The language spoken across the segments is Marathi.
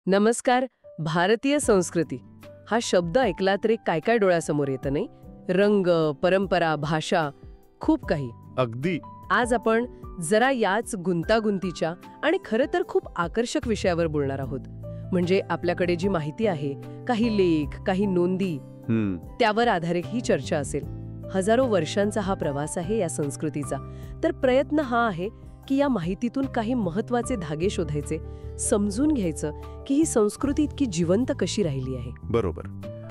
नमस्कार. भारतीय संस्कृती हा शब्द ऐकला तरी काय काय डोळ्यासमोर येतं नाही? रंग, परंपरा, भाषा, खूप काही. अगदी. आज आपण जरा याच गुंतागुंतीच्या आणि खरं तर खूप आकर्षक विषयावर बोलणार आहोत. म्हणजे आपल्याकडे जी माहिती आहे, काही लेख, काही नोंदी, त्यावर आधारित ही चर्चा असेल. हजारो वर्षांचा हा प्रवास आहे या संस्कृतीचा. तर प्रयत्न हा आहे की या माहितीतून काही महत्वाचे धागे शोधायचे, समजून घ्यायचं की ही संस्कृती इतकी जिवंत कशी राहिली आहे. बरोबर.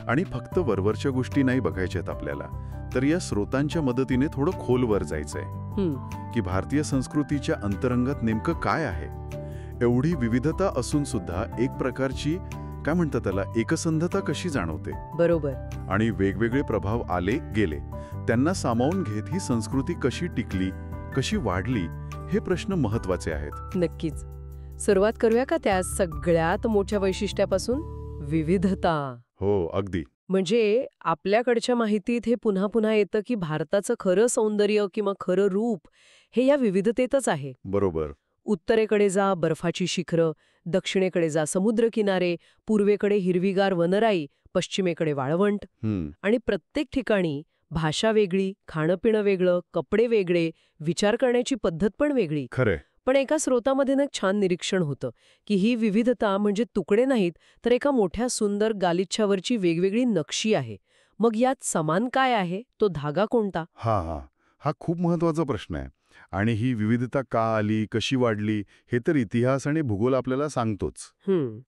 आणि फक्त वरवरच्या गोष्टी नाही बघायच्यात आपल्याला, तर या स्रोतांच्या मदतीने थोडं खोलवर जायचंय की भारतीय संस्कृतीच्या अंतरंगात नेमकं काय आहे. एवढी विविधता असून सुद्धा एक प्रकारची काय म्हणतात त्याला एकसंधता कशी जाणवते. बरोबर. आणि वेगवेगळे प्रभाव आले गेले, त्यांना सामावून घेत ही संस्कृती कशी टिकली, कशी वाढली, हे प्रश्न महत्वाचे आहेत. नक्कीच. सुरुवात करूया का त्या सगळ्यात मोठ्या वैशिष्ट्यापासून? विविधता. हो, अगदी. म्हणजे आपल्याकडच्या माहितीत हे पुन्हा पुन्हा येतं की भारताचं खरं सौंदर्य किंवा खरं रूप हे या विविधतेतच आहे. बरोबर. उत्तरेकडे जा बर्फाची शिखरं, दक्षिणेकडे जा समुद्रकिनारे, पूर्वेकडे हिरवीगार वनराई, पश्चिमेकडे वाळवंट. आणि प्रत्येक ठिकाणी भाषा वेगळी, खाणंपिणं वेगळं, कपडे वेगळे, विचार करण्याची पद्धत पण वेगळी. खरंय. पण एका स्रोतामध्ये ना छान निरीक्षण होतं की ही विविधता म्हणजे तुकडे नाहीत, तर एका मोठ्या सुंदर गालिच्यावरची वेगवेगळी नक्षी आहे. मग यात समान काय आहे? तो धागा कोणता? हा खूप महत्वाचा प्रश्न आहे. आणि ही विविधता का आली, कशी वाढली, हे तर इतिहास आणि भूगोल आपल्याला सांगतोच.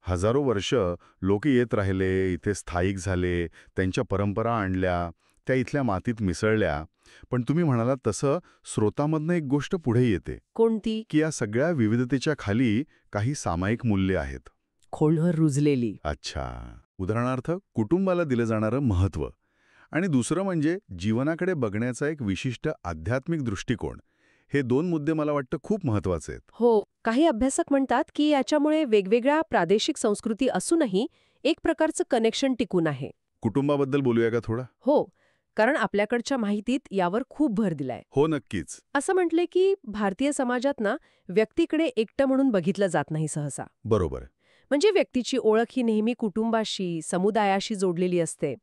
हजारो वर्ष लोक येत राहिले, इथे स्थायिक झाले, त्यांच्या परंपरा आणल्या, त्या इथल्या मातीत मिसळल्या. पण तुम्ही म्हणालात तसं स्रोतामधनं एक गोष्ट पुढे येते. कोणती? की या सगळ्या विविधतेच्या खाली काही सामायिक मूल्य आहेत. खोलवर रुजलेली. अच्छा. उदाहरणार्थ कुटुंबाला दिलं जाणारं महत्त्व, आणि दुसरं म्हणजे जीवनाकडे बघण्याचा एक विशिष्ट आध्यात्मिक दृष्टिकोन. हे दोन मुद्दे मला वाटतं खूप महत्वाचे आहेत. हो. काही अभ्यासक म्हणतात की याच्यामुळे वेगवेगळ्या प्रादेशिक संस्कृती असूनही एक प्रकारचं कनेक्शन टिकून आहे. कुटुंबाबद्दल बोलूया का थोडा? हो. कारण आपल्याकडच्या माहितीत यावर खूप भर दिलाय. हो, नक्कीच. असं म्हटले की भारतीय समाजात ना व्यक्तीकडे एकटं म्हणून बघितलं जात नाही सहसा. बरोबर. म्हणजे व्यक्तीची ओळख ही नेहमी कुटुंबाशी, समुदायाशी जोडलेली असते.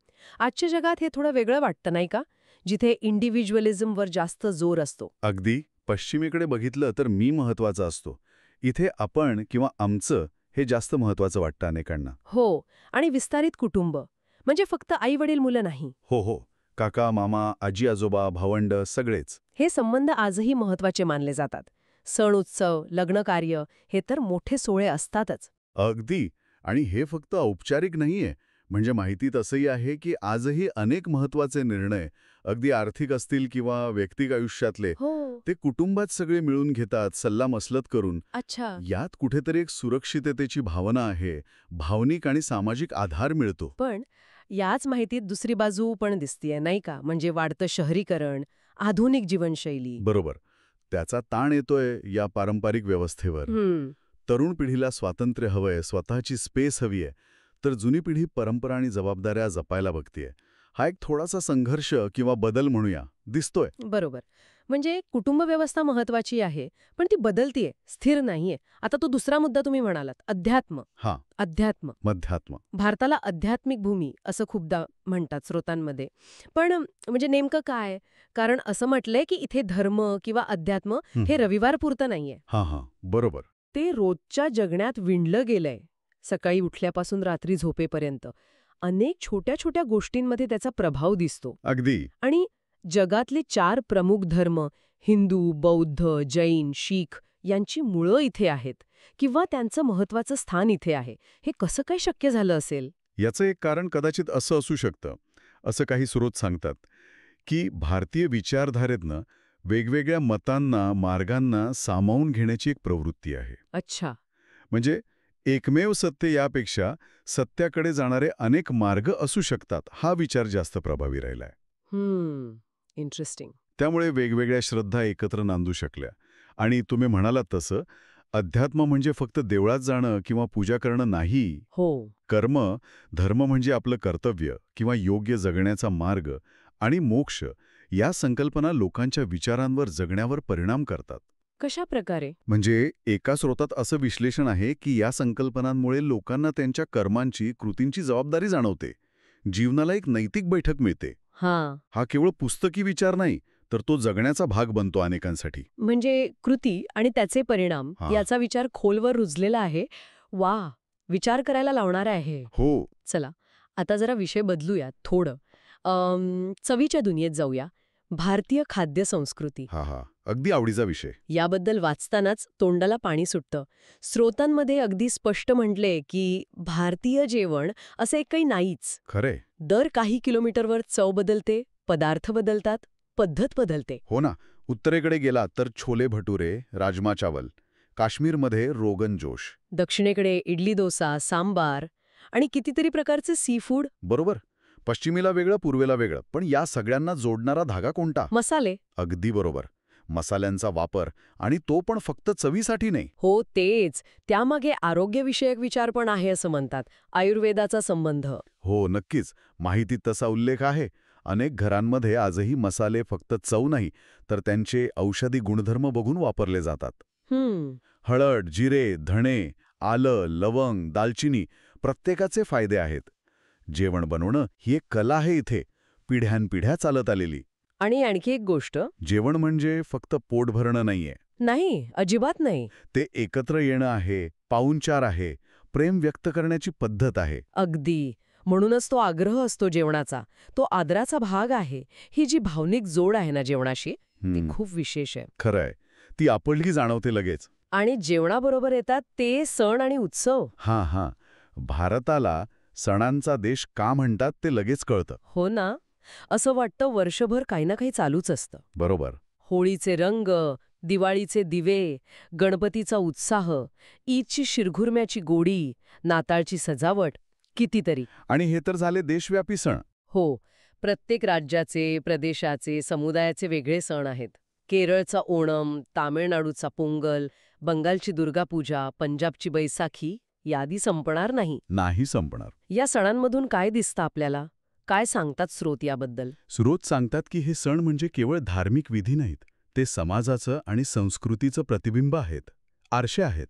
आजच्या जगात हे थोडं वेगळं वाटतं नाही का, जिथे इंडिव्हिज्युअलिझमवर जास्त जोर असतो. अगदी. पश्चिमेकडे बघितलं तर मी महत्वाचा असतो. इथे आपण किंवा आमचं हे जास्त महत्वाचं वाटतं अनेकांना. हो. आणि विस्तारित कुटुंब म्हणजे फक्त आई वडील मुलं नाही. हो. काका, मामा, आजी आजोबा, भावंड सगळेच. हे संबंध आजही महत्वाचे मानले जातात. सण उत्सव, लग्न कार्य हे तर मोठे सोहळे असतातच. अगदी. आणि हे फक्त औपचारिक नाहीये. म्हणजे माहितीत असंही आहे की आजही अनेक महत्वाचे निर्णय, अगदी आर्थिक असतील किंवा व्यक्तिगत आयुष्यातले, ते कुटुंबात सगळे मिळून घेतात, सल्लामसलत करून. अच्छा. यात कुठेतरी एक सुरक्षिततेची भावना आहे, भावनिक आणि सामाजिक आधार मिळतो. पण याच माहितीत दुसरी बाजू पण दिसतीये नाही का, म्हणजे वाढतं शहरीकरण, आधुनिक जीवनशैली. बरोबर. त्याचा ताण येतोय या पारंपरिक व्यवस्थेवर. तरुण पिढीला स्वातंत्र्य हवंय, स्वतःची स्पेस हवीय, तर जुनी पिढी परंपरा आणि जबाबदाऱ्या जपायला बघतीये. हा एक थोडासा संघर्ष किंवा बदल म्हणूया दिसतोय. बरोबर. म्हणजे कुटुंब व्यवस्था महत्वाची आहे, पण ती बदलतीये, स्थिर नाहीये. आता तो दुसरा मुद्दा तुम्ही म्हणालात, अध्यात्म. अध्यात्म. मध्यात्म. भारताला आध्यात्मिक भूमी असं खूपदा म्हणतात स्रोतांमध्ये. पण म्हणजे नेमकं काय? कारण असं म्हटलंय की इथे धर्म किंवा अध्यात्म हे रविवारपुरतं नाहीये. बरोबर. ते रोजच्या जगण्यात विणलं गेलंय. सकाळी उठल्यापासून रात्री झोपेपर्यंत अनेक छोट्या छोट्या गोष्टींमध्ये त्याचा प्रभाव दिसतो. अगदी. आणि जगातले 4 प्रमुख धर्म, हिंदू, बौद्ध, जैन, शीख यांची मुळं इथे आहेत किंवा त्यांचं महत्वाचं स्थान इथे आहे. हे कसं काय शक्य झालं असेल? याचं एक कारण कदाचित असं असू शकतं. असं काही स्रोत सांगतात की भारतीय विचारधारेतनं वेगवेगळ्या मतांना, मार्गांना सामावून घेण्याची एक प्रवृत्ती आहे. अच्छा. म्हणजे एकमेव सत्य यापेक्षा सत्याकडे जाणारे अनेक मार्ग असू शकतात, हा विचार जास्त प्रभावी राहिलाय. इंटरेस्टिंग. त्यामुळे वेगवेगळ्या श्रद्धा एकत्र नांदू शकल्या. आणि तुम्ही म्हणालात तसं अध्यात्म म्हणजे फक्त देवळात जाणं किंवा पूजा करणं नाही. कर्म, धर्म म्हणजे आपलं कर्तव्य किंवा योग्य जगण्याचा मार्ग, आणि मोक्ष या संकल्पना लोकांच्या विचारांवर, जगण्यावर परिणाम करतात. कशा प्रकारे? म्हणजे एका स्रोतात असं विश्लेषण आहे की या संकल्पनांमुळे लोकांना त्यांच्या कर्मांची, कृतींची जबाबदारी जाणवते. जीवनाला एक नैतिक बैठक मिळते. हां, हा केवळ पुस्तकी विचार नाही, तर तो जगण्याचा भाग बनतो अनेकांसाठी. म्हणजे कृती आणि त्याचे परिणाम हां. याचा विचार खोलवर रुजलेला आहे. वा, विचार करायला लावणारा आहे. हो. चला, आता जरा विषय बदलूया थोडं. चवीच्या दुनियेत जाऊया. भारतीय खाद्य संस्कृती हा हा अगदी आवडीचा विषय. याबद्दल वाचतानाच तोंडाला पाणी सुटतं. स्रोतांमध्ये अगदी स्पष्ट म्हटले की भारतीय जेवण असं एक काही नाहीच. खरे. दर काही किलोमीटरवर चव बदलते, पदार्थ बदलतात, पद्धत बदलते. हो ना. उत्तरेकडे गेला तर छोले भटुरे, राजमा चावल. काश्मीरमध्ये रोगन जोश. दक्षिणेकडे इडली डोसा, सांबार आणि कितीतरी प्रकारचे सी फूड. बरोबर. पश्चिमेला वेगळं, पूर्वेला वेगळं. पण या सगळ्यांना जोडणारा धागा कोणता? मसाले. अगदी बरोबर. मसाल्यांचा वापर, आणि तो पण फक्त चवीसाठी नाही. हो तेच. त्यामागे आरोग्यविषयक विचार पण आहे असं म्हणतात. आयुर्वेदाचा संबंध. हो, नक्कीच. माहितीत तसा उल्लेख आहे. अनेक घरांमध्ये आजही मसाले फक्त चव नाही, तर त्यांचे औषधी गुणधर्म बघून वापरले जातात. हळद, जिरे, धणे, आलं, लवंग, दालचिनी प्रत्येकाचे फायदे आहेत. जेवण बनवणं ही एक कला आहे इथे, पिढ्यानपिढ्या चालत आलेली. आणि आणखी एक गोष्ट. जेवण म्हणजे फक्त पोट भरणं नाहीये. नाही, अजिबात नाही. ते एकत्र येणं आहे, पाहुणचार आहे, प्रेम व्यक्त करण्याची पद्धत आहे. अगदी. म्हणूनच तो आग्रह असतो जेवणाचा. तो आदराचा भाग आहे. ही जी भावनिक जोड आहे ना जेवणाशी, ती खूप विशेष आहे. खरंय. ती आपुलकी जाणवते लगेच. आणि जेवणाबरोबर येतात ते सण आणि उत्सव. हां. भारताला सणांचा देश का म्हणतात ते लगेच कळतं. हो ना. असं वाटतं वर्षभर काही ना काही चालूच असतं. बरोबर. होळीचे रंग, दिवाळीचे दिवे, गणपतीचा उत्साह, ईदची शिरघुरम्याची गोडी, नाताळची सजावट, कितीतरी. आणि हे तर झाले देशव्यापी सण. हो, प्रत्येक राज्याचे, प्रदेशाचे, समुदायाचे वेगळे सण आहेत. केरळचा ओणम, तामिळनाडूचा पोंगल, बंगालची दुर्गापूजा, पंजाबची बैसाखी, यादी संपणार नाही. नाही संपणार. या सणांमधून काय दिसतं आपल्याला? काय सांगतात स्रोत याबद्दल? स्रोत सांगतात की हे सण म्हणजे केवळ धार्मिक विधी नाहीत. ते समाजाचं आणि संस्कृतीचं प्रतिबिंब आहेत. आरसे आहेत.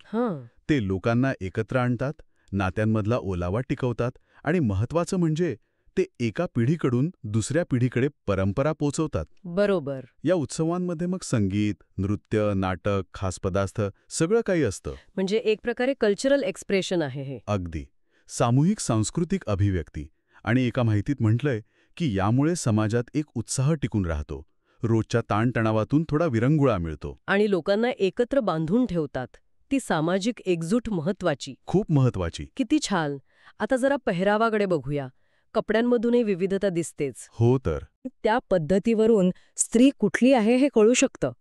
ते लोकांना एकत्र आणतात, नात्यांमधला ओलावा टिकवतात, आणि महत्वाचं म्हणजे ते एका पिढीकडून दुसऱ्या पिढीकडे परंपरा पोचवतात. बरोबर. या उत्सवांमध्ये मग संगीत, नृत्य, नाटक, खास पदार्थ सगळं काही असतं. म्हणजे एक प्रकारे कल्चरल एक्सप्रेशन आहे हे. अगदी. सामूहिक सांस्कृतिक अभिव्यक्ती. आणि एका माहितीत म्हटलंय की यामुळे समाजात एक उत्साह टिकून राहतो. रोजच्या ताणतणावातून थोडा विरंगुळा मिळतो. आणि लोकांना एकत्र बांधून ठेवतात. ती सामाजिक एकजूट महत्वाची. खूप महत्वाची. किती छान. आता जरा पेहरावाकडे बघूया. कपड्यांमधूनही विविधता दिसतेच. हो तर. त्या पद्धतीवरून स्त्री कुठली आहे हे कळू शकतं.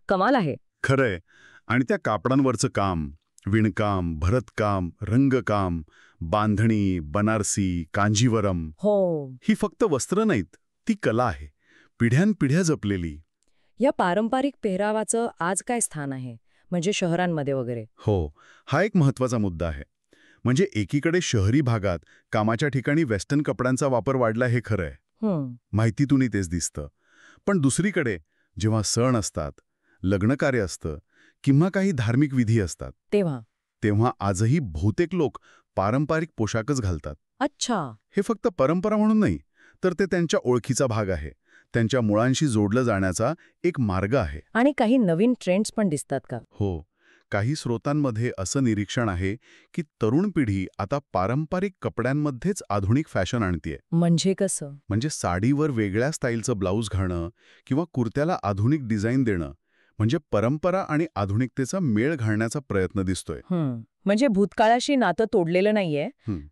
कमाल आहे. खरंय. आणि त्या कापडांवरचं काम, विणकाम, भरतकाम, रंगकाम, बांधणी, बनारसी, कांजीवरम, हो. ही फक्त वस्त्र नाहीत, ती कला आहे, पिढ्यानपिढ्या जपलेली. या पारंपरिक पेहरावाचं आज काय स्थान आहे, म्हणजे शहरांमध्ये वगैरे? हो, हा एक महत्वाचा मुद्दा आहे. म्हणजे एकीकडे शहरी भागात कामाच्या ठिकाणी वेस्टर्न कपड्यांचा वापर वाढला हे खरं आहे. माहितीतूनही तेच दिसतं. पण दुसरीकडे जेव्हा सण असतात, लग्नकार्य असतं किंवा काही धार्मिक विधी असतात, तेव्हा आजही बहुतेक लोक पारंपरिक पोशाखच घालतात. अच्छा. हे फक्त परंपरा म्हणून नाही, तर ते त्यांच्या ओळखीचा भाग आहे. त्यांच्या मुळांशी जोडलं जाण्याचा एक मार्ग आहे. आणि काही नवीन ट्रेंड्स पण दिसतात का? हो. काही स्रोतांमध्ये असं निरीक्षण आहे की तरुण पिढी आता पारंपरिक कपड्यांमध्येच आधुनिक फॅशन आणतीये. म्हणजे कसं? म्हणजे साडीवर वेगळ्या स्टाईलचं ब्लाऊज घालणं किंवा कुर्त्याला आधुनिक डिझाईन देणं, म्हणजे परंपरा आणि आधुनिकतेचा मेळ घालण्याचा प्रयत्न दिसतोय. म्हणजे भूतकाळाशी नातं तोडलेलं नाहीये,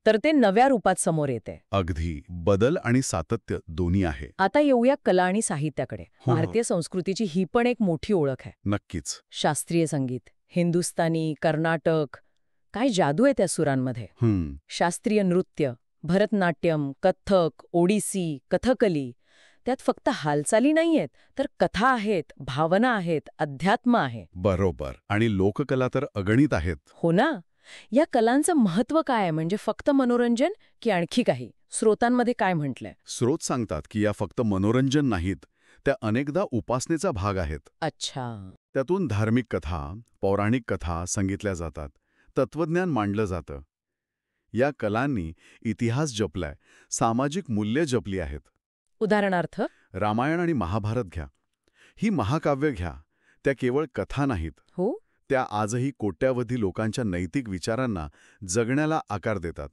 तर ते नव्या रूपात समोर येते. अगदी. बदल आणि सातत्य दोन्ही आहे. आता येऊया कला आणि साहित्याकडे. भारतीय संस्कृतीची ही पण एक मोठी ओळख आहे. नक्कीच. शास्त्रीय संगीत, हिंदुस्थानी, कर्नाटक, काय जादू आहे त्या सुरांमध्ये. शास्त्रीय नृत्य, भरतनाट्यम, कथ्थक, ओडिसी, कथकली, त्यात फक्त हालचाली नाहीयेत, तर कथा आहेत, भावना आहेत, अध्यात्म आहे. बरोबर. आणि लोककला तर अगणित आहेत. हो ना. या कलांचं महत्त्व काय आहे, म्हणजे फक्त मनोरंजन की आणखी काही? स्रोतांमध्ये काय म्हटलंय? स्रोत सांगतात की या फक्त मनोरंजन नाहीत, त्या अनेकदा उपासनेचा भाग आहेत. अच्छा. त्यातून धार्मिक कथा, पौराणिक कथा सांगितल्या जातात, तत्वज्ञान मांडलं जातं. या कलांनी इतिहास जपलाय, सामाजिक मूल्य जपली आहेत. उदाहरणार्थ रामायण आणि महाभारत घ्या. ही महाकाव्य घ्या. त्या केवळ कथा नाहीत. हो, त्या आजही कोट्यावधी लोकांच्या नैतिक विचारांना जगण्याला आकार देतात.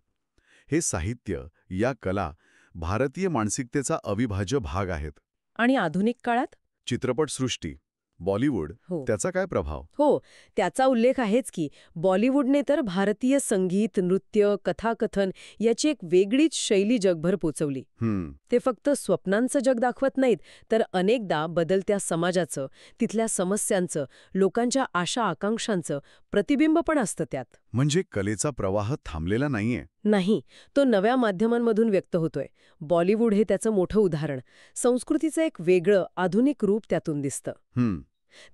हे साहित्य, या कला भारतीय मानसिकतेचा अविभाज्य भाग आहेत. आणि आधुनिक काळात चित्रपटसृष्टी, बॉलिवूड, हो त्याचा काय प्रभाव? हो, त्याचा उल्लेख आहेच की. बॉलिवूडने तर भारतीय संगीत, नृत्य, कथाकथन याची एक वेगळीच शैली जगभर पोचवली. ते फक्त स्वप्नांचं जग दाखवत नाहीत, तर अनेकदा बदलत्या समाजाचं, तिथल्या समस्यांचं, लोकांच्या आशा आकांक्षांचं प्रतिबिंब पण असतं त्यात. म्हणजे कलेचा प्रवाह थांबलेला नाहीये. नाही, तो नव्या माध्यमांमधून व्यक्त होतोय. बॉलिवूड हे त्याचं मोठं उदाहरण. संस्कृतीचं एक वेगळं, आधुनिक रूप त्यातून दिसतं.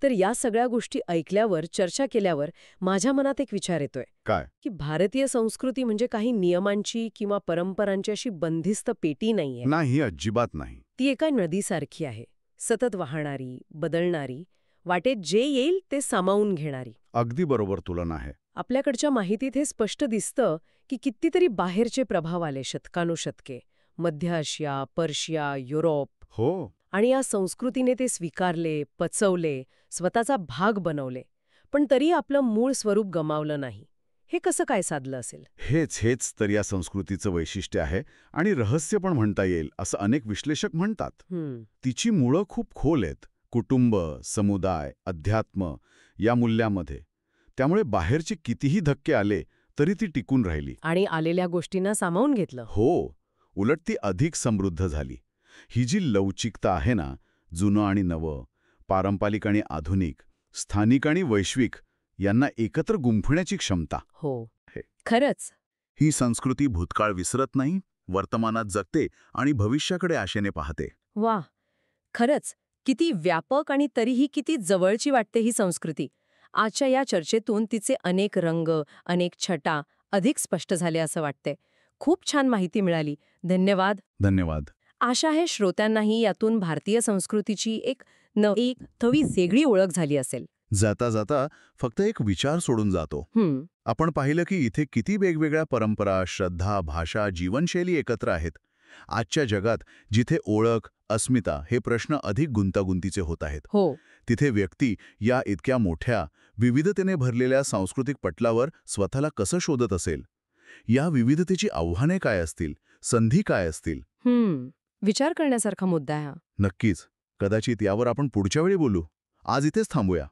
तर या सगळ्या गोष्टी ऐकल्यावर, चर्चा केल्यावर माझ्या मनात एक विचार येतोय काय? की भारतीय संस्कृती म्हणजे काही नियमांची किंवा परंपरांची अशी बंदिस्त पेटी नाहीये. नाही, अजिबात नाही. ती एका नदीसारखी आहे, सतत वाहणारी, बदलणारी, वाटेत जे येईल ते सामावून घेणारी. अगदी बरोबर तुलना आहे. आपल्याकडच्या माहितीत हे स्पष्ट दिसतं की कितीतरी बाहेरचे प्रभाव आले शतकानुशतके. मध्य आशिया, पर्शिया, युरोप. हो. आणि या संस्कृतीने ते स्वीकारले, पचवले, स्वतःचा भाग बनवले. पण तरी आपलं मूळ स्वरूप गमावलं नाही. हे कसं काय साधलं असेल? हेच तर या संस्कृतीचं वैशिष्ट्य आहे आणि रहस्य पण म्हणता येईल, असं अनेक विश्लेषक म्हणतात. तिची मुळं खूप खोल आहेत. कुटुंब, समुदाय, अध्यात्म या मूल्यांमध्ये. त्यामुळे बाहेरचे कितीही धक्के आले तरी ती टिकून राहिली. आणि आलेल्या गोष्टींना सामावून घेतलं. हो, उलट ती अधिक समृद्ध झाली. ही जी लवचिकता आहे ना, जुनं आणि नवं, पारंपरिक आणि आधुनिक, स्थानिक आणि वैश्विक यांना एकत्र गुंफण्याची क्षमता. हो, हे. खरंच. ही संस्कृती भूतकाळ विसरत नाही, वर्तमानात जगते आणि भविष्याकडे आशेने पाहते. वा, खरंच किती व्यापक आणि तरीही किती जवळची वाटते ही संस्कृती. आजच्या या चर्चेतून तिचे अनेक रंग, अनेक छटा अधिक स्पष्ट झाले असं वाटते. खूप छान माहिती मिळाली. धन्यवाद. धन्यवाद. आशा आहे श्रोत्यांनाही यातून भारतीय संस्कृतीची एक थवी वेगळी ओळख झाली असेल. जाता जाता फक्त एक विचार सोडून जातो. आपण पाहिलं की इथे किती वेगवेगळ्या परंपरा, श्रद्धा, भाषा, जीवनशैली एकत्र आहेत. आजच्या जगात जिथे ओळख, अस्मिता हे प्रश्न अधिक गुंतागुंतीचे होत आहेत, हो, तिथे व्यक्ती या इतक्या मोठ्या, विविधतेने भरलेल्या सांस्कृतिक पटलावर स्वतःला कसं शोधत असेल? या विविधतेची आव्हाने काय असतील? संधी काय असतील? विचार करण्यासारखा मुद्दा आहे हा. नक्कीच. कदाचित यावर आपण पुढच्या वेळी बोलू. आज इथेच थांबूया.